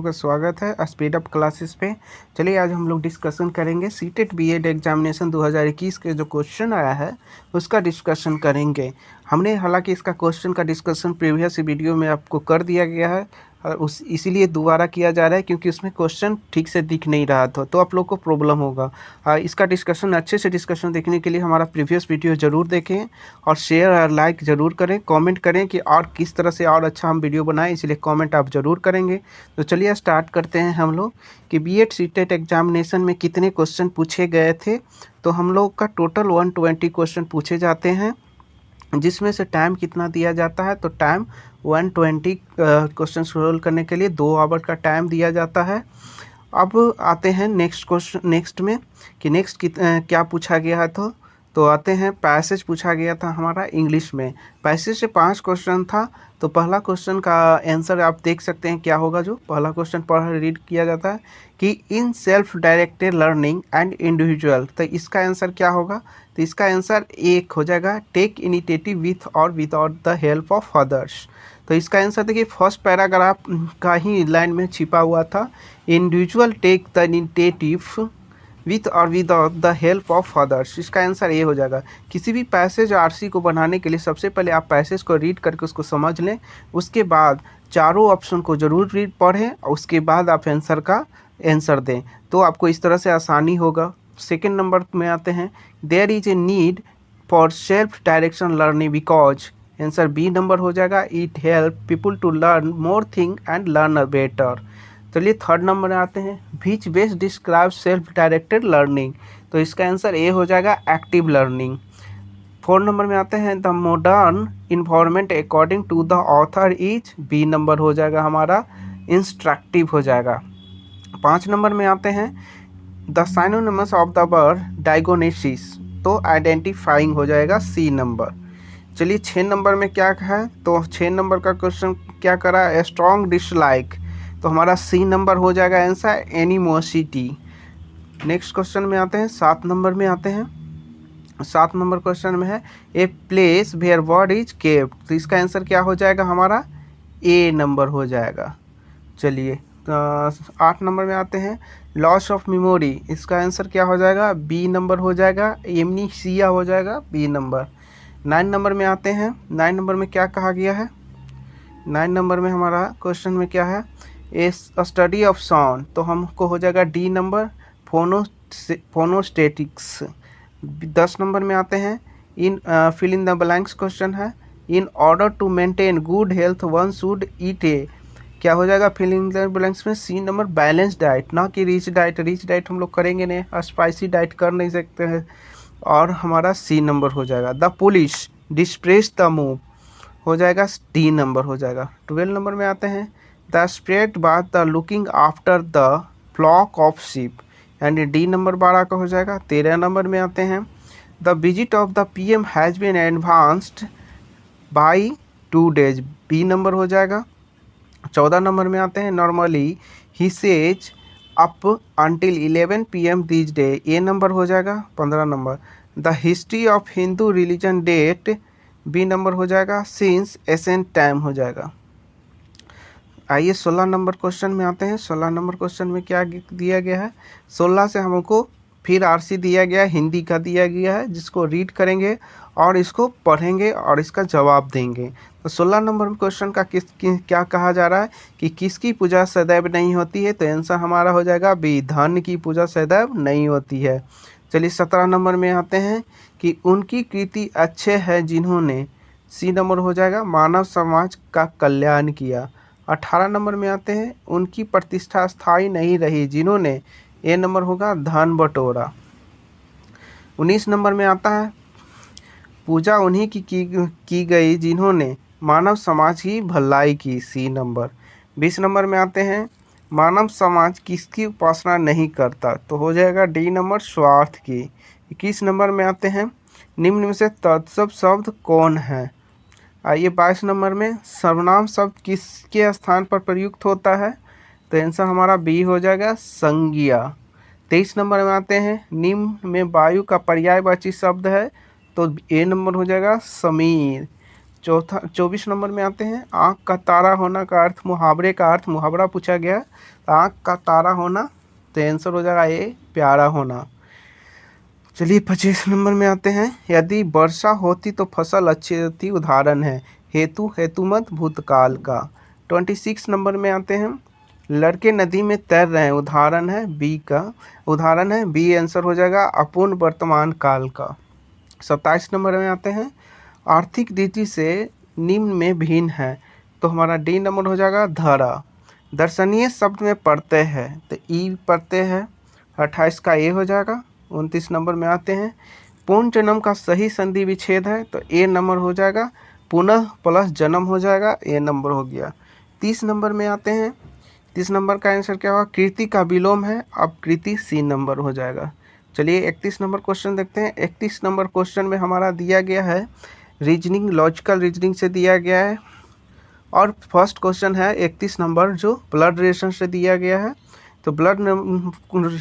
का स्वागत है स्पीड अप क्लासेस पे। चलिए आज हम लोग डिस्कशन करेंगे सीटेट बीएड एग्जामिनेशन 2021 के जो क्वेश्चन आया है उसका डिस्कशन करेंगे। हमने हालांकि इसका क्वेश्चन का डिस्कशन प्रीवियस वीडियो में आपको कर दिया गया है और इसीलिए दोबारा किया जा रहा है क्योंकि उसमें क्वेश्चन ठीक से दिख नहीं रहा था, तो आप लोग को प्रॉब्लम होगा। इसका डिस्कशन अच्छे से डिस्कशन देखने के लिए हमारा प्रीवियस वीडियो ज़रूर देखें और शेयर और लाइक ज़रूर करें, कमेंट करें कि और किस तरह से और अच्छा हम वीडियो बनाएं, इसलिए कमेंट आप ज़रूर करेंगे। तो चलिए स्टार्ट करते हैं हम लोग कि बीएड सीटेट एग्जामिनेशन में कितने क्वेश्चन पूछे गए थे। तो हम लोग का टोटल 120 क्वेश्चन पूछे जाते हैं, जिसमें से टाइम कितना दिया जाता है। तो टाइम 120 क्वेश्चन सोल्व करने के लिए 2 आवर का टाइम दिया जाता है। अब आते हैं नेक्स्ट क्वेश्चन नेक्स्ट में कि नेक्स्ट क्या पूछा गया है। तो आते हैं पैसेज पूछा गया था हमारा इंग्लिश में। पैसेज से 5 क्वेश्चन था। तो पहला क्वेश्चन का आंसर आप देख सकते हैं क्या होगा। जो पहला क्वेश्चन पढ़ रीड किया जाता है कि in self directed learning and individual, तो इसका आंसर क्या होगा। तो इसका आंसर एक हो जाएगा टेक इनिशिएटिव विथ और without the help of others. तो इसका आंसर देखिए फर्स्ट पैराग्राफ का ही लाइन में छिपा हुआ था, individual take the initiative with और without the help of others. इसका आंसर ये हो जाएगा। किसी भी पैसेज आरसी को बनाने के लिए सबसे पहले आप पैसेज को रीड करके उसको समझ लें, उसके बाद चारों ऑप्शन को ज़रूर रीड पढ़ें और उसके बाद आप आंसर का आंसर दें, तो आपको इस तरह से आसानी होगा। सेकेंड नंबर में आते हैं, there is a need for self direction learning because, answer B number हो जाएगा, it help people to learn more thing and learn better. चलिए थर्ड नंबर में आते हैं, which best describe self directed learning, तो इसका आंसर ए हो जाएगा एक्टिव लर्निंग। फोर्थ नंबर में आते हैं, the modern environment according to the author is, B number हो जाएगा हमारा इंस्ट्रक्टिव हो जाएगा। 5 नंबर में आते हैं, द साइनोनिमस ऑफ द वर्ड डायगोनेसिस, तो आइडेंटिफाइंग हो जाएगा सी नंबर। चलिए 6 नंबर में क्या है। तो 6 नंबर का क्वेश्चन क्या करा, स्ट्रॉन्ग डिसलाइक, तो हमारा सी नंबर हो जाएगा आंसर एनिमोसिटी। नेक्स्ट क्वेश्चन में आते हैं, 7 नंबर में आते हैं। 7 नंबर क्वेश्चन में है, a place where word is kept, तो इसका आंसर क्या हो जाएगा हमारा ए नंबर हो जाएगा। चलिए 8 नंबर में आते हैं, लॉस ऑफ मेमोरी, इसका आंसर क्या हो जाएगा बी नंबर हो जाएगा, एमनीसिया हो जाएगा बी नंबर। 9 नंबर में आते हैं, 9 नंबर में क्या कहा गया है। 9 नंबर में हमारा क्वेश्चन में क्या है, ए स्टडी ऑफ साउंड, तो हमको हो जाएगा डी नंबर, फोनोस्टेटिक्स। 10 नंबर में आते हैं, in fill in the blanks question है, in order to maintain good health one should eat a, क्या हो जाएगा फिल इन द ब्लैंक्स में सी नंबर बैलेंस डाइट, ना कि रिच डाइट। रिच डाइट हम लोग करेंगे नहीं, स्पाइसी डाइट कर नहीं सकते हैं, और हमारा सी नंबर हो जाएगा। द पुलिस डिस्प्रेस द मूव हो जाएगा डी नंबर हो जाएगा। 12 नंबर में आते हैं, the spread but the looking after the flock of ship, and D number 12 का हो जाएगा। 13 नंबर में आते हैं, the visit of the PM has been advanced by 2 days, B number हो जाएगा। 14 नंबर में आते हैं, normally he says up until 11 PM this day, A number हो जाएगा। 15 number, the history of Hindu religion date, B number हो जाएगा, since accent time हो जाएगा। आइए 16 नंबर क्वेश्चन में आते हैं। 16 नंबर क्वेश्चन में क्या दिया गया है, 16 से हमको फिर आरसी दिया गया है, हिंदी का दिया गया है, जिसको रीड करेंगे और इसको पढ़ेंगे और इसका जवाब देंगे। तो 16 नंबर क्वेश्चन का क्या कहा जा रहा है कि किसकी पूजा सदैव नहीं होती है, तो आंसर हमारा हो जाएगा बी, धन की पूजा सदैव नहीं होती है। चलिए 17 नंबर में आते हैं कि उनकी कृति अच्छे हैं जिन्होंने, सी नंबर हो जाएगा, मानव समाज का कल्याण किया। 18 नंबर में आते हैं, उनकी प्रतिष्ठा स्थायी नहीं रही जिन्होंने, ए नंबर होगा, धन बटोरा। 19 नंबर में आता है, पूजा उन्हीं की गई जिन्होंने मानव समाज की भलाई की, सी नंबर। 20 नंबर में आते हैं, मानव समाज किसकी उपासना नहीं करता, तो हो जाएगा डी नंबर, स्वार्थ की। 21 नंबर में आते हैं, निम्न में से तत्सम शब्द कौन है। आइए 22 नंबर में, सर्वनाम शब्द किसके स्थान पर प्रयुक्त होता है, तो आंसर हमारा बी हो जाएगा, संज्ञा। 23 नंबर में आते हैं, निम्न में वायु का पर्यायवाची शब्द है, तो ए नंबर हो जाएगा, समीर। चौथा 24 नंबर में आते हैं, आँख का तारा होना का अर्थ, मुहावरे का अर्थ, मुहावरा पूछा गया है। आँख का तारा होना, तो आंसर हो जाएगा ए प्यारा होना। चलिए 25 नंबर में आते हैं, यदि वर्षा होती तो फसल अच्छी होती, उदाहरण है हेतु, हेतुमत, भूतकाल का। 26 नंबर में आते हैं, लड़के नदी में तैर रहे हैं, उदाहरण है बी का, उदाहरण है बी आंसर हो जाएगा अपूर्ण वर्तमान काल का। 27 नंबर में आते हैं, आर्थिक दृष्टि से निम्न में भिन्न है, तो हमारा डी नंबर हो जाएगा धरा। दर्शनीय शब्द में पढ़ते हैं, तो ई पढ़ते हैं, 28 का ए हो जाएगा। 29 नंबर में आते हैं, पूर्ण जन्म का सही संधि विच्छेद है, तो ए नंबर हो जाएगा, पुनः प्लस जन्म हो जाएगा, ए नंबर हो गया। 30 नंबर में आते हैं, 30 नंबर का आंसर क्या होगा, कृति का विलोम है, अब कृति सी नंबर हो जाएगा। चलिए 31 नंबर क्वेश्चन देखते हैं। 31 नंबर क्वेश्चन में हमारा दिया गया है रीजनिंग, लॉजिकल रीजनिंग से दिया गया है, और फर्स्ट क्वेश्चन है 31 नंबर जो ब्लड रिलेशन से दिया गया है। तो ब्लड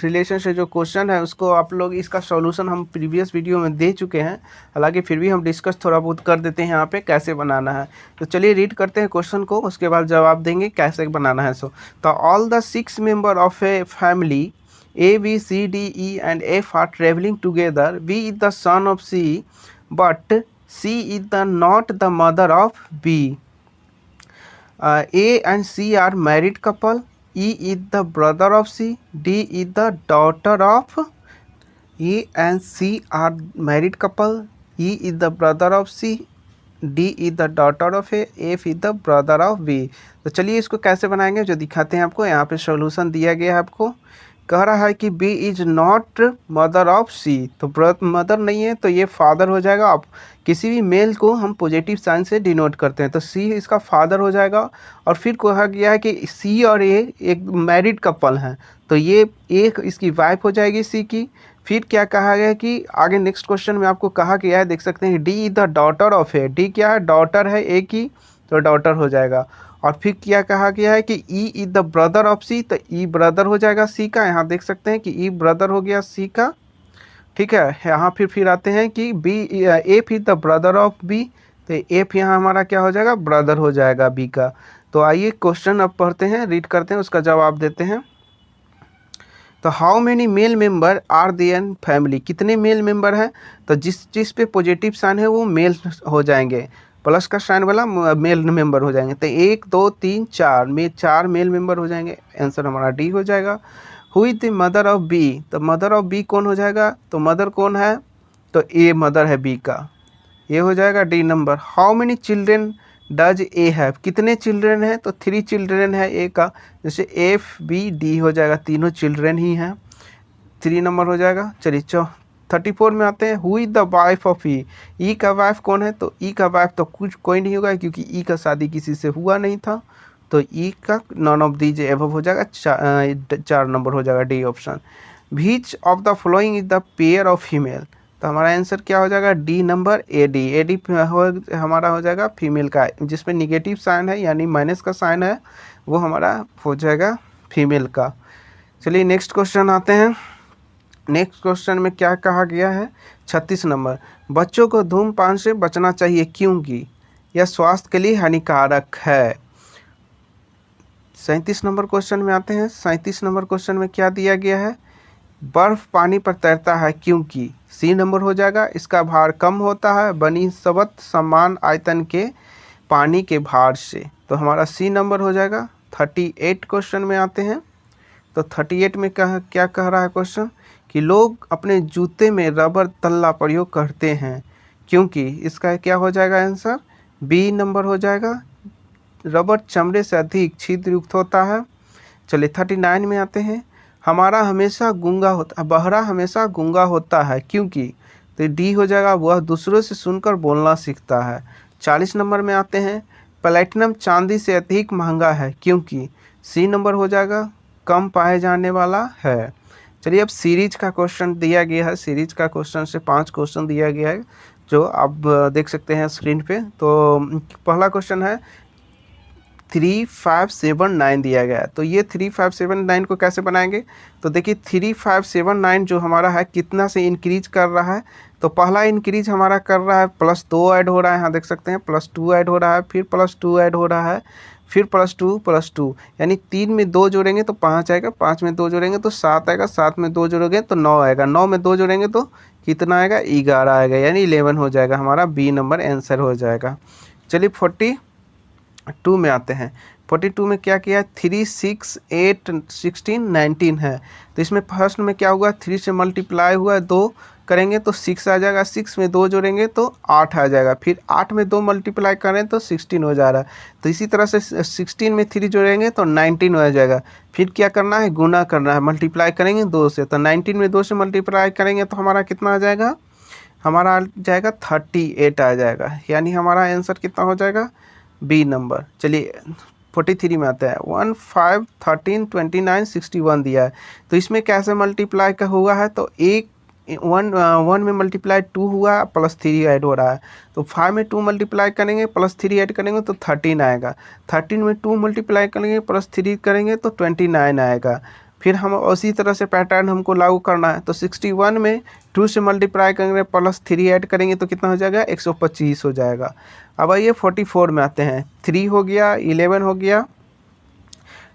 रिलेशन से जो क्वेश्चन है उसको आप लोग, इसका सॉल्यूशन हम प्रीवियस वीडियो में दे चुके हैं, हालांकि फिर भी हम डिस्कस थोड़ा बहुत कर देते हैं यहाँ पे कैसे बनाना है। तो चलिए रीड करते हैं क्वेश्चन को, उसके बाद जवाब देंगे कैसे बनाना है। सो तो all the 6 member of a family A, B, C, D, E and F are traveling together. B is the son of C, but C is not the mother of B. A and C are married couple. E is the brother of C. D is the daughter of. A and C are married couple. E is the brother of C. D is the daughter of A. F is the brother of B. तो चलिए इसको कैसे बनाएंगे जो दिखाते हैं आपको। यहाँ पे सॉल्यूशन दिया गया है, आपको कह रहा है कि B is not mother of C, तो मदर नहीं है तो ये फादर हो जाएगा। अब किसी भी मेल को हम पॉजिटिव साइन से डिनोट करते हैं, तो C इसका फादर हो जाएगा। और फिर कहा गया है कि C और A एक मैरिड कपल हैं, तो ये एक इसकी वाइफ हो जाएगी C की। फिर क्या कहा गया है कि आगे नेक्स्ट क्वेश्चन में आपको कहा गया है, देख सकते हैं D is the daughter of A, D क्या है, डॉटर है A की, तो डॉटर हो जाएगा। और फिर क्या कहा गया है कि E is the brother of C, तो ई ब्रदर हो जाएगा सी का। यहाँ देख सकते हैं कि ई ब्रदर हो गया सी का, ठीक है। यहाँ फिर आते हैं कि B F is the brother of B, तो एफ यहाँ हमारा क्या हो जाएगा, ब्रदर हो जाएगा बी का। तो आइए क्वेश्चन अब पढ़ते हैं, रीड करते हैं, उसका जवाब देते हैं। तो how many male member are there in family, कितने मेल मेंबर हैं, तो जिस पे पॉजिटिव साइन है वो मेल हो जाएंगे, प्लस का साइन वाला मेल मेंबर हो जाएंगे। तो 1 2 3 4 में 4 मेल मेंबर हो जाएंगे, आंसर हमारा डी हो जाएगा। Who is the mother of B, तो मदर ऑफ बी कौन हो जाएगा, तो मदर कौन है, तो ए मदर है बी का, ये हो जाएगा D number. How many children does A have, कितने चिल्ड्रेन है, तो 3 चिल्ड्रेन है ए का, जैसे एफ बी डी हो जाएगा, तीनों चिल्ड्रेन ही हैं, 3 नंबर हो जाएगा। चलिए 34 में आते हैं, who is the wife of E, E का वाइफ कौन है, तो ई का वाइफ तो कुछ कोई नहीं होगा क्योंकि ई का शादी किसी से हुआ नहीं था, तो ई का नॉन ऑफ दीज एबव हो जाएगा, 4 नंबर हो जाएगा, D option. Which of the following is the pair of female, तो हमारा आंसर क्या हो जाएगा, D number A D. A D हमारा हो जाएगा फीमेल का, जिसमें निगेटिव साइन है यानी माइनस का साइन है, वो हमारा हो जाएगा फीमेल का। चलिए नेक्स्ट क्वेश्चन आते हैं। नेक्स्ट क्वेश्चन में क्या कहा गया है, 36 नंबर, बच्चों को धूम्रपान से बचना चाहिए क्योंकि यह स्वास्थ्य के लिए हानिकारक है। 37 नंबर क्वेश्चन में आते हैं। 37 नंबर क्वेश्चन में क्या दिया गया है, बर्फ पानी पर तैरता है क्योंकि, सी नंबर हो जाएगा, इसका भार कम होता है बनिस्बत समान आयतन के पानी के भार से, तो हमारा सी नंबर हो जाएगा। 38 क्वेश्चन में आते हैं। तो 38 में क्या कह रहा है क्वेश्चन, कि लोग अपने जूते में रबर तल्ला प्रयोग करते हैं क्योंकि, इसका क्या हो जाएगा आंसर, बी नंबर हो जाएगा, रबर चमड़े से अधिक छिद्र युक्त होता है। चलिए 39 में आते हैं, हमारा हमेशा गूंगा होता, बहरा हमेशा गूंगा होता है क्योंकि, तो डी हो जाएगा, वह दूसरों से सुनकर बोलना सीखता है। 40 नंबर में आते हैं, प्लैटिनम चांदी से अधिक महंगा है क्योंकि, सी नंबर हो जाएगा, कम पाए जाने वाला है। चलिए अब सीरीज का क्वेश्चन दिया गया है, सीरीज का क्वेश्चन से 5 क्वेश्चन दिया गया है जो आप देख सकते हैं स्क्रीन पे। तो पहला क्वेश्चन है 3579 दिया गया है। तो ये 3579 को कैसे बनाएंगे, तो देखिए 3579 जो हमारा है कितना से इंक्रीज कर रहा है, तो पहला इंक्रीज हमारा कर रहा है +2 ऐड हो रहा है, यहाँ देख सकते हैं +2 ऐड हो रहा है, फिर +2 ऐड हो रहा है, फिर +2 यानी 3 में 2 जोड़ेंगे तो 5 आएगा, 5 में 2 जोड़ेंगे तो 7 आएगा, 7 में 2 जोड़ोगे तो 9 आएगा, 9 में 2 जोड़ेंगे तो कितना आएगा 11 आएगा, यानी 11 हो जाएगा, हमारा बी नंबर आंसर हो जाएगा। चलिए 42 में आते हैं। 42 में क्या किया, 3, 6, 8, 16, 19 है। तो इसमें फर्स्ट में क्या हुआ, 3 से मल्टीप्लाई हुआ, 2 करेंगे तो 6 आ जाएगा, 6 में 2 जोड़ेंगे तो 8 आ जाएगा, फिर 8 में 2 मल्टीप्लाई करें तो 16 हो जा रहा है। तो इसी तरह से 16 में 3 जोड़ेंगे तो 19 हो जाएगा, फिर क्या करना है, गुना करना है, मल्टीप्लाई करेंगे 2 से, तो 19 में 2 से मल्टीप्लाई करेंगे तो हमारा कितना आ जाएगा, हमारा आ जाएगा 38 आ जाएगा, यानी हमारा आंसर कितना हो जाएगा, बी नंबर। चलिए 43 में आता है, 1, 5, 13, 29, 61 दिया है। तो इसमें कैसे मल्टीप्लाई का हुआ है, तो एक 1 में मल्टीप्लाई 2 हुआ +3 ऐड हो रहा है, तो 5 में 2 मल्टीप्लाई करेंगे +3 ऐड करेंगे तो 13 आएगा, 13 में 2 मल्टीप्लाई करेंगे +3 करेंगे तो 29 आएगा। फिर हम उसी तरह से पैटर्न हमको लागू करना है, तो 61 में 2 से मल्टीप्लाई करेंगे +3 ऐड करेंगे तो कितना हो जाएगा, 125 हो जाएगा। अब आइए 44 में आते हैं, 3 हो गया, 11 हो गया,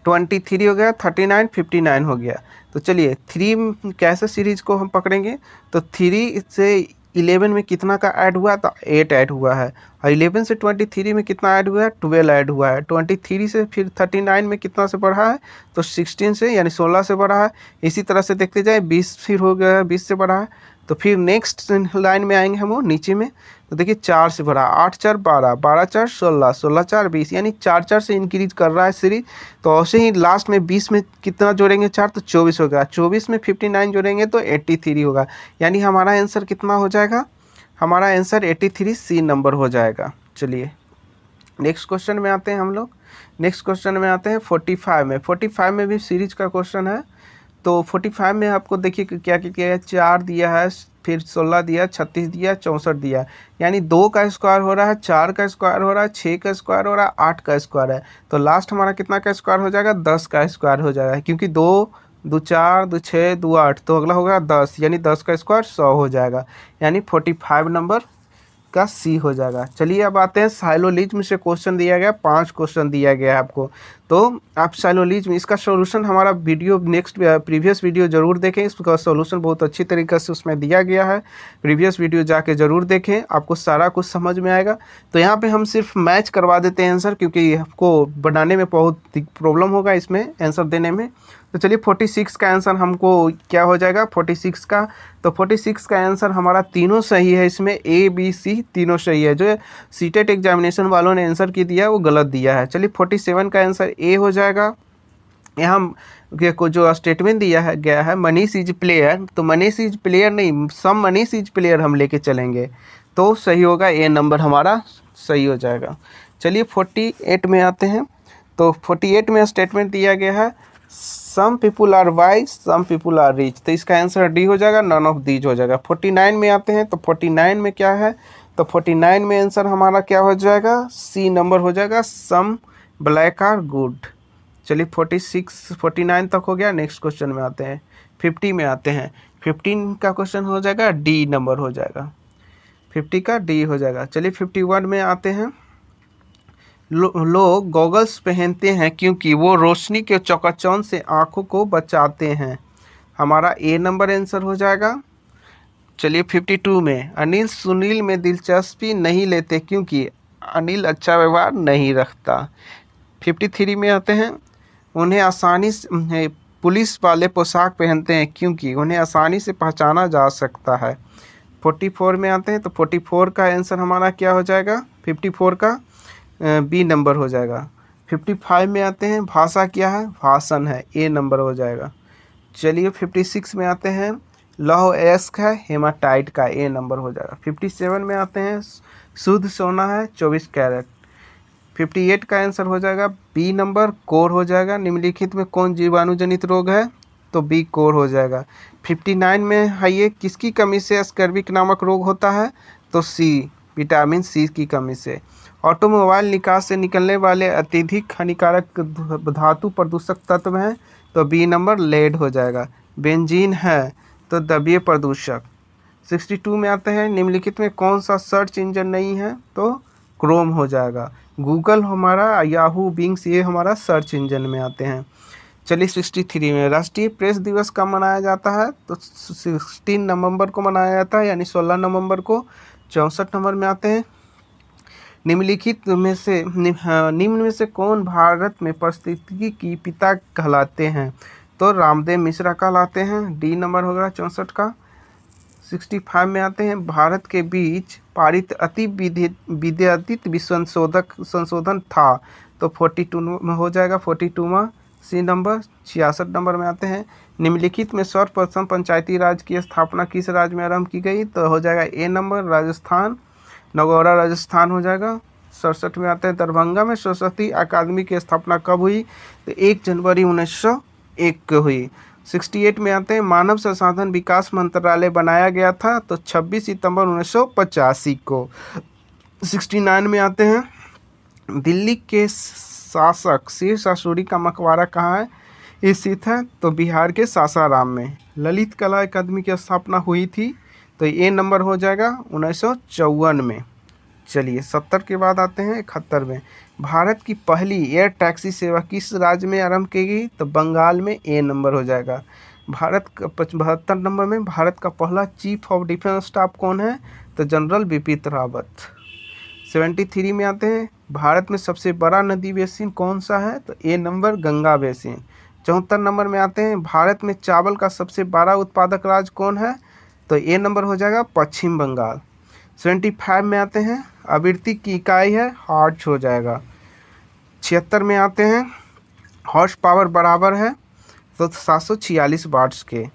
23 हो गया, 39, 59 हो गया। तो चलिए 3 कैसे सीरीज को हम पकड़ेंगे, तो 3 से 11 में कितना का ऐड हुआ, तो 8 ऐड हुआ है, और 11 से 23 में कितना ऐड हुआ है, 12 ऐड हुआ है, 23 से फिर 39 में कितना से बढ़ा है, तो 16 से यानी 16 से बढ़ा है। इसी तरह से देखते जाए 20 फिर हो गया, 20 से बढ़ा है, तो फिर नेक्स्ट लाइन में आएंगे हम वो नीचे में, तो देखिए 4 से बढ़ा, 8 4 12, 12 4 16, 16 4 20, यानी 4 4 से इंक्रीज कर रहा है सीरीज। तो ऐसे ही लास्ट में 20 में कितना जोड़ेंगे 4, तो 24 होगा, 24 में 59 जोड़ेंगे तो 83 होगा, यानी हमारा आंसर कितना हो जाएगा, हमारा आंसर 83 सी नंबर हो जाएगा। चलिए नेक्स्ट क्वेश्चन में आते हैं हम लोग। नेक्स्ट क्वेश्चन में आते हैं 45 में। 45 में भी सीरीज का क्वेश्चन है। तो 45 में आपको देखिए क्या क्या किया है, 4 दिया है, फिर 16 दिया, 36 दिया, 64 दिया, यानी 2 का स्क्वायर हो रहा है, 4 का स्क्वायर हो रहा है, 6 का स्क्वायर हो रहा है, 8 का स्क्वायर है। तो लास्ट हमारा कितना का स्क्वायर हो जाएगा, 10 का स्क्वायर हो जाएगा, क्योंकि 2 2 4 2 6 2 8, तो अगला होगा 10, यानी 10 का स्क्वायर 100 हो जाएगा, यानी 45 नंबर का सी हो जाएगा। चलिए अब आते हैं साइलोलिज्म से क्वेश्चन दिया गया, 5 क्वेश्चन दिया गया है आपको। तो आप साइलोलिज्म, इसका सॉल्यूशन हमारा वीडियो नेक्स्ट प्रीवियस वीडियो ज़रूर देखें, इसका सॉल्यूशन बहुत अच्छी तरीके से उसमें दिया गया है, प्रीवियस वीडियो जाके ज़रूर देखें, आपको सारा कुछ समझ में आएगा। तो यहाँ पे हम सिर्फ मैच करवा देते हैं आंसर, क्योंकि आपको बनाने में बहुत प्रॉब्लम होगा इसमें आंसर देने में। तो चलिए 46 का आंसर हमको क्या हो जाएगा, 46 का, तो 46 का आंसर हमारा तीनों सही है, इसमें ए बी सी तीनों सही है। जो सीटेट एग्जामिनेशन वालों ने आंसर की दिया है वो गलत दिया है। चलिए 47 का आंसर ए हो जाएगा। यहाँ को जो स्टेटमेंट दिया है गया है, मनीष इज प्लेयर, तो मनीष इज प्लेयर नहीं, सम मनीष इज प्लेयर हम लेके चलेंगे, तो सही होगा, ए नंबर हमारा सही हो जाएगा। चलिए 48 में आते हैं। तो 48 में स्टेटमेंट दिया गया है, some people are wise some people are rich, तो इसका आंसर डी हो जाएगा, नन ऑफ दीज हो जाएगा। 49 में आते हैं। तो 49 में क्या है, तो 49 में आंसर हमारा क्या हो जाएगा, सी नंबर हो जाएगा, सम ब्लैक आर गुड। चलिए 46 49 तक हो गया। नेक्स्ट क्वेश्चन में आते हैं, 50 में आते हैं। 15 का क्वेश्चन हो जाएगा, डी नंबर हो जाएगा, 50 का डी हो जाएगा। चलिए 51 में आते हैं। लोग गॉगल्स पहनते हैं क्योंकि वो रोशनी के चकाचौंध से आंखों को बचाते हैं, हमारा ए नंबर आंसर हो जाएगा। चलिए 52 में, अनिल सुनील में दिलचस्पी नहीं लेते क्योंकि अनिल अच्छा व्यवहार नहीं रखता। 53 में आते हैं, उन्हें आसानी से पुलिस वाले पोशाक पहनते हैं क्योंकि उन्हें आसानी से पहचाना जा सकता है। 44 में आते हैं। तो 44 का आंसर हमारा क्या हो जाएगा, 54 का बी नंबर हो जाएगा। 55 में आते हैं, भाषा क्या है, भाषण है, ए नंबर हो जाएगा। चलिए 56 में आते हैं, लौह अयस्क है, हेमाटाइट का, ए नंबर हो जाएगा। 57 में आते हैं, शुद्ध सोना है, 24 कैरेट। 58 का आंसर हो जाएगा बी नंबर, कोर हो जाएगा। निम्नलिखित में कौन जीवाणु जनित रोग है, तो बी कोर हो जाएगा। 59 में है ये, किसकी कमी से स्कर्विक नामक रोग होता है, तो सी, विटामिन सी की कमी से। ऑटोमोबाइल निकास से निकलने वाले अत्यधिक हानिकारक धातु प्रदूषक तत्व हैं, तो बी नंबर लेड हो जाएगा। बेंजीन है तो द्रव्य प्रदूषक। 62 में आते हैं, निम्नलिखित में कौन सा सर्च इंजन नहीं है, तो क्रोम हो जाएगा। गूगल हमारा, याहू, बिंग्स ये हमारा सर्च इंजन में आते हैं। चलिए 63 में राष्ट्रीय प्रेस दिवस कब मनाया जाता है, तो 16 नवंबर को मनाया जाता है, यानी 16 नवंबर को। 64 नंबर में आते हैं, निम्नलिखित में से निम्न में से कौन भारत में पारिस्थितिकी की पिता कहलाते हैं, तो रामदेव मिश्रा कहलाते हैं। डी नंबर होगा 64 का। 65 में आते हैं, भारत के बीच पारित अति विद्युत संशोधन था, तो 42 में हो जाएगा, 42वां सी नंबर। 66 नंबर में आते हैं, निम्नलिखित में सर्वप्रथम पंचायती राज की स्थापना किस राज्य में आरंभ की गई, तो हो जाएगा ए नंबर राजस्थान, नगौरा राजस्थान हो जाएगा। 67 में आते हैं, दरभंगा में सरस्वती अकादमी की स्थापना कब हुई, तो 1 जनवरी 1901 को हुई। 68 में आते हैं, मानव संसाधन विकास मंत्रालय बनाया गया था, तो 26 सितंबर 1985 को। 69 में आते हैं, दिल्ली के शासक शेर शाह सूरी का मकबरा कहाँ है स्थित है, तो बिहार के सासाराम में। ललित कला अकादमी की स्थापना हुई थी, तो ये नंबर हो जाएगा 1954 में। चलिए 70 के बाद आते हैं 71 में, भारत की पहली एयर टैक्सी सेवा किस राज्य में आरंभ की गई, तो बंगाल में, ए नंबर हो जाएगा। भारत का 72 नंबर में, भारत का पहला चीफ ऑफ डिफेंस स्टाफ कौन है, तो जनरल बिपिन रावत। 73 में आते हैं, भारत में सबसे बड़ा नदी बेसिन कौन सा है, तो ए नंबर गंगा बेसिन। 74 नंबर में आते हैं, भारत में चावल का सबसे बड़ा उत्पादक राज्य कौन है, तो ए नंबर हो जाएगा पश्चिम बंगाल। 75 में आते हैं, आवृत्ति की इकाई है हर्ट्ज हो जाएगा। 76 में आते हैं, हॉर्स पावर बराबर है तो 746 वाट्स के।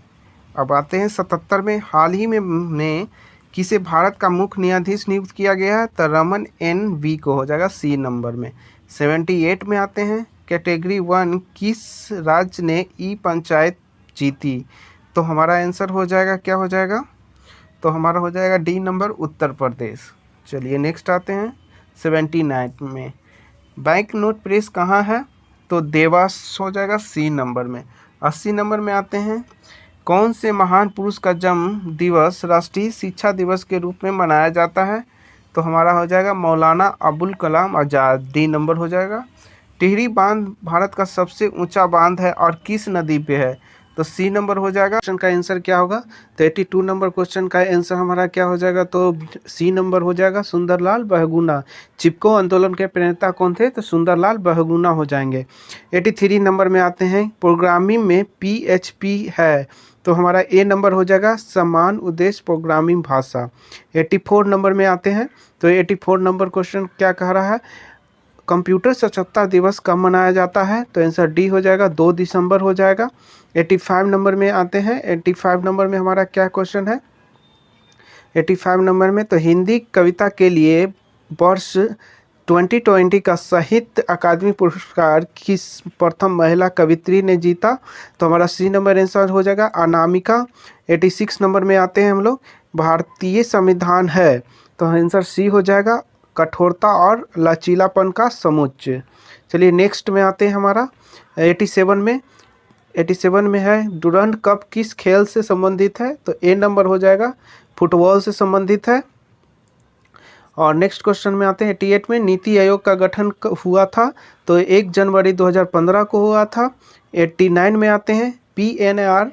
अब आते हैं 77 में, हाल ही में किसे भारत का मुख्य न्यायाधीश नियुक्त किया गया है, तो रमन एन वी को हो जाएगा, सी नंबर में। 78 में आते हैं, कैटेगरी 1 किस राज्य ने ई पंचायत जीती, तो हमारा आंसर हो जाएगा, क्या हो जाएगा, तो हमारा हो जाएगा डी नंबर उत्तर प्रदेश। चलिए नेक्स्ट आते हैं 79 में, बैंक नोट प्रेस कहाँ है, तो देवास हो जाएगा, सी नंबर में। 80 नंबर में आते हैं, कौन से महान पुरुष का जन्म दिवस राष्ट्रीय शिक्षा दिवस के रूप में मनाया जाता है, तो हमारा हो जाएगा मौलाना अबुल कलाम आज़ाद, डी नंबर हो जाएगा। टिहरी बांध भारत का सबसे ऊंचा बांध है और किस नदी पे है, तो सी नंबर हो जाएगा। क्वेश्चन का आंसर क्या होगा, तो 82 नंबर क्वेश्चन का आंसर हमारा क्या हो जाएगा, तो सी नंबर हो जाएगा सुंदरलाल बहुगुणा। चिपको आंदोलन के प्रणेता कौन थे, तो सुंदरलाल बहुगुणा हो जाएंगे। 83 नंबर में आते हैं, प्रोग्रामिंग में PHP है, तो हमारा ए नंबर हो जाएगा समान उद्देश्य प्रोग्रामिंग भाषा। 84 नंबर में आते हैं, तो 84 नंबर क्वेश्चन क्या कह रहा है, कंप्यूटर साक्षरता दिवस कब मनाया जाता है, तो आंसर डी हो जाएगा, 2 दिसंबर हो जाएगा। 85 नंबर में आते हैं, 85 नंबर में हमारा क्या क्वेश्चन है, 85 नंबर में, तो हिंदी कविता के लिए वर्ष 2020 का साहित्य अकादमी पुरस्कार किस प्रथम महिला कवित्री ने जीता, तो हमारा सी नंबर आंसर हो जाएगा अनामिका। 86 नंबर में आते हैं हम लोग, भारतीय संविधान है, तो आंसर सी हो जाएगा कठोरता और लचीलापन का समुच्चय। चलिए नेक्स्ट में आते हैं हमारा 87 में है, डुरंड कप किस खेल से संबंधित है, तो ए नंबर हो जाएगा फुटबॉल से संबंधित है। और नेक्स्ट क्वेश्चन में आते हैं 88 में, नीति आयोग का गठन हुआ था, तो 1 जनवरी 2015 को हुआ था। 89 में आते हैं, PNR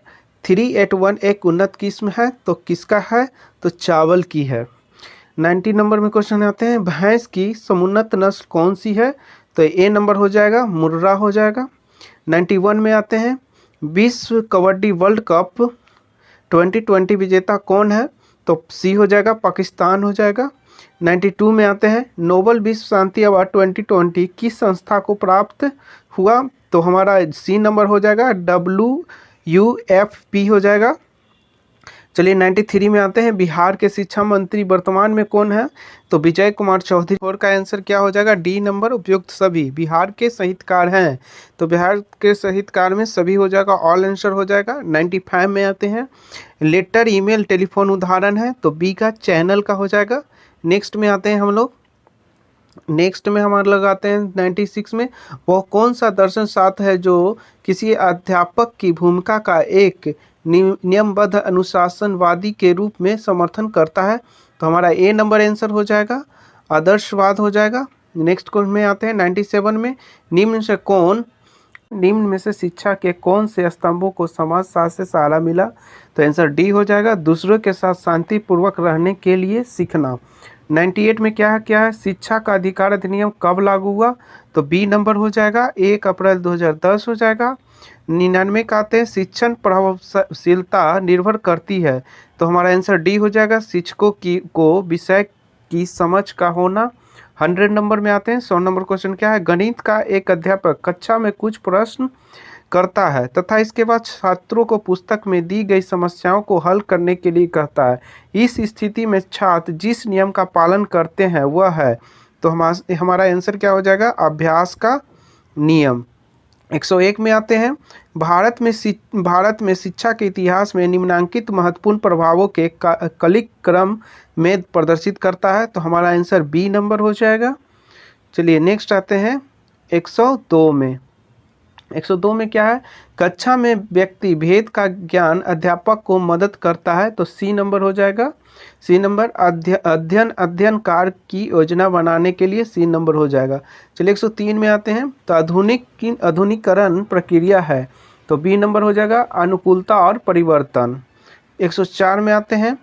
381 एक उन्नत किस्म है, तो किसका है, तो चावल की है। 90 नंबर में क्वेश्चन आते हैं, भैंस की समुन्नत नस्ल कौन सी है, तो ए नंबर हो जाएगा मुर्रा हो जाएगा। 91 में आते हैं, विश्व कबड्डी वर्ल्ड कप 2020 विजेता कौन है, तो सी हो जाएगा पाकिस्तान हो जाएगा। 92 में आते हैं, नोबल विश्व शांति अवार्ड 2020 किस संस्था को प्राप्त हुआ, तो हमारा सी नंबर हो जाएगा WUFP हो जाएगा। चलिए 93 में आते हैं, बिहार के शिक्षा मंत्री वर्तमान में कौन है, तो विजय कुमार चौधरी। और का आंसर क्या हो जाएगा, डी नंबर उपयुक्त सभी बिहार के साहित्यकार हैं, तो बिहार के साहित्यकार में सभी हो जाएगा, ऑल आंसर हो जाएगा। 95 में आते हैं, लेटर ईमेल टेलीफोन उदाहरण है, तो बी का चैनल का हो जाएगा। नेक्स्ट में आते हैं हम लोग नेक्स्ट में हमारे लगाते हैं 96 में, वह कौन सा दर्शन शास्त्र है जो किसी अध्यापक की भूमिका का एक नियमबद्ध अनुशासनवादी के रूप में समर्थन करता है? तो हमारा ए नंबर आंसर हो जाएगा, आदर्शवाद हो जाएगा। नेक्स्ट क्वेश्चन में आते हैं 97 में, निम्न में से शिक्षा के कौन से स्तंभों को समाजशास्त्र से सहारा मिला? तो आंसर डी हो जाएगा, दूसरों के साथ शांतिपूर्वक रहने के लिए सीखना। 98 में क्या है, शिक्षा का अधिकार अधिनियम कब लागू हुआ? तो बी नंबर हो जाएगा, 1 अप्रैल 2010 हो जाएगा। 99 का आते हैं, शिक्षण प्रभावशीलता निर्भर करती है। तो हमारा आंसर डी हो जाएगा, शिक्षकों को विषय की समझ का होना। 100 नंबर में आते हैं, 100 नंबर क्वेश्चन क्या है, गणित का एक अध्यापक कक्षा में कुछ प्रश्न करता है तथा इसके बाद छात्रों को पुस्तक में दी गई समस्याओं को हल करने के लिए कहता है। इस स्थिति में छात्र जिस नियम का पालन करते हैं वह है, तो हमारा आंसर क्या हो जाएगा, अभ्यास का नियम। 101 में आते हैं, भारत में शिक्षा के इतिहास में निम्नांकित महत्वपूर्ण प्रभावों के कलिक क्रम में प्रदर्शित करता है। तो हमारा आंसर बी नंबर हो जाएगा। चलिए नेक्स्ट आते हैं 102 में। 102 में क्या है, कक्षा में व्यक्ति भेद का ज्ञान अध्यापक को मदद करता है। तो सी नंबर हो जाएगा, सी नंबर। अध्ययन कार्य की योजना बनाने के लिए सी नंबर हो जाएगा। चलिए 103 में आते हैं, तो आधुनिकीकरण प्रक्रिया है। तो बी नंबर हो जाएगा, अनुकूलता और परिवर्तन। 104 में आते हैं,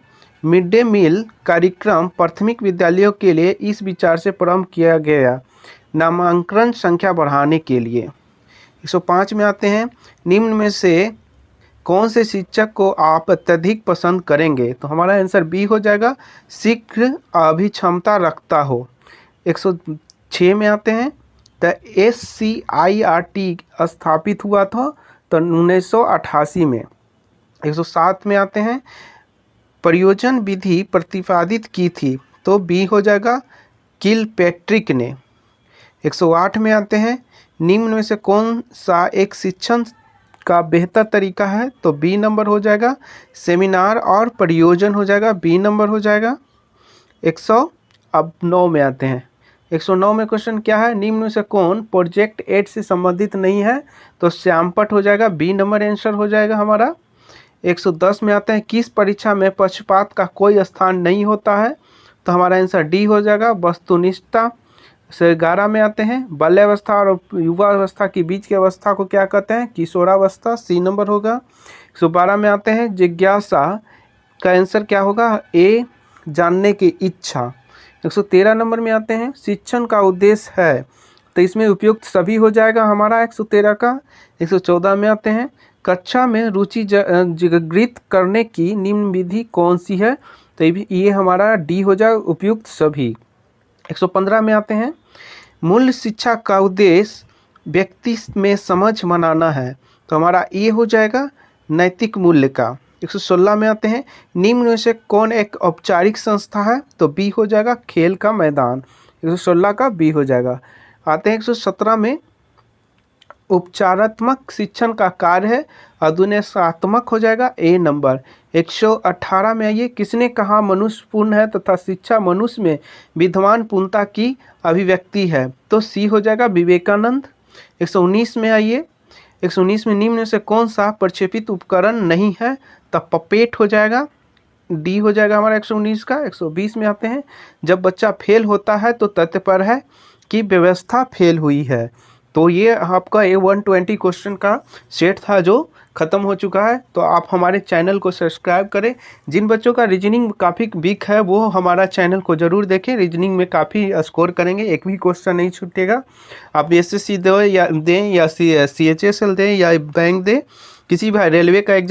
मिड डे मील कार्यक्रम प्राथमिक विद्यालयों के लिए इस विचार से प्रारंभ किया गया, नामांकन संख्या बढ़ाने के लिए। 105 में आते हैं, निम्न में से कौन से शिक्षक को आप अत्यधिक पसंद करेंगे? तो हमारा आंसर बी हो जाएगा, शीघ्र अभिक्षमता रखता हो। 106 में आते हैं, तो SCIRT स्थापित हुआ था तो 1988 में। 107 में आते हैं, प्रयोजन विधि प्रतिपादित की थी। तो बी हो जाएगा, किलपैट्रिक ने। 108 में आते हैं, निम्न में से कौन सा एक शिक्षण का बेहतर तरीका है? तो बी नंबर हो जाएगा, सेमिनार और प्रयोजन हो जाएगा, बी नंबर हो जाएगा। 109 में आते हैं, 109 में क्वेश्चन क्या है, निम्न में से कौन प्रोजेक्ट 8 से संबंधित नहीं है? तो श्यामपट हो जाएगा, बी नंबर आंसर हो जाएगा हमारा। 110 में आते हैं, किस परीक्षा में पक्षपात का कोई स्थान नहीं होता है? तो हमारा आंसर डी हो जाएगा, वस्तुनिष्ठता। 11 में आते हैं, बाल्यावस्था और युवावस्था के बीच की अवस्था को क्या कहते हैं? किशोरावस्था, सी नंबर होगा। 112 में आते हैं, जिज्ञासा का आंसर क्या होगा? ए, जानने की इच्छा। 113 नंबर में आते हैं, शिक्षण का उद्देश्य है। तो इसमें उपयुक्त सभी हो जाएगा हमारा 113 का। 114 में आते हैं, कक्षा में रुचि जागृत करने की निम्न विधि कौन सी है? तो ये हमारा डी हो जाए, उपयुक्त सभी। 115 में आते हैं, मूल्य शिक्षा का उद्देश्य व्यक्ति में समझ बनाना है। तो हमारा ये हो जाएगा, नैतिक मूल्य का। 116 में आते हैं, निम्न में से कौन एक औपचारिक संस्था है? तो बी हो जाएगा, खेल का मैदान। 116 का बी हो जाएगा। आते हैं 117 में, उपचारात्मक शिक्षण का कार्य है, अधुन्यासात्मक हो जाएगा, ए नंबर। 118 में आइए, किसने कहा मनुष्य पूर्ण है तथा शिक्षा मनुष्य में विद्यमान पूर्णता की अभिव्यक्ति है? तो सी हो जाएगा, विवेकानंद। 119 में आइए, 119 में निम्न में से कौन सा प्रक्षेपित उपकरण नहीं है? तब पपेट हो जाएगा, डी हो जाएगा हमारा 119 का। 120 में आते हैं, जब बच्चा फेल होता है तो तथ्य पर है कि व्यवस्था फेल हुई है। तो ये आपका ये 120 क्वेश्चन का सेट था जो ख़त्म हो चुका है। तो आप हमारे चैनल को सब्सक्राइब करें। जिन बच्चों का रीजनिंग काफ़ी वीक है वो हमारा चैनल को ज़रूर देखें, रीजनिंग में काफ़ी स्कोर करेंगे, एक भी क्वेश्चन नहीं छूटेगा। आप SSC दें या CHSL दें या बैंक दें, किसी भी रेलवे का एग्जाम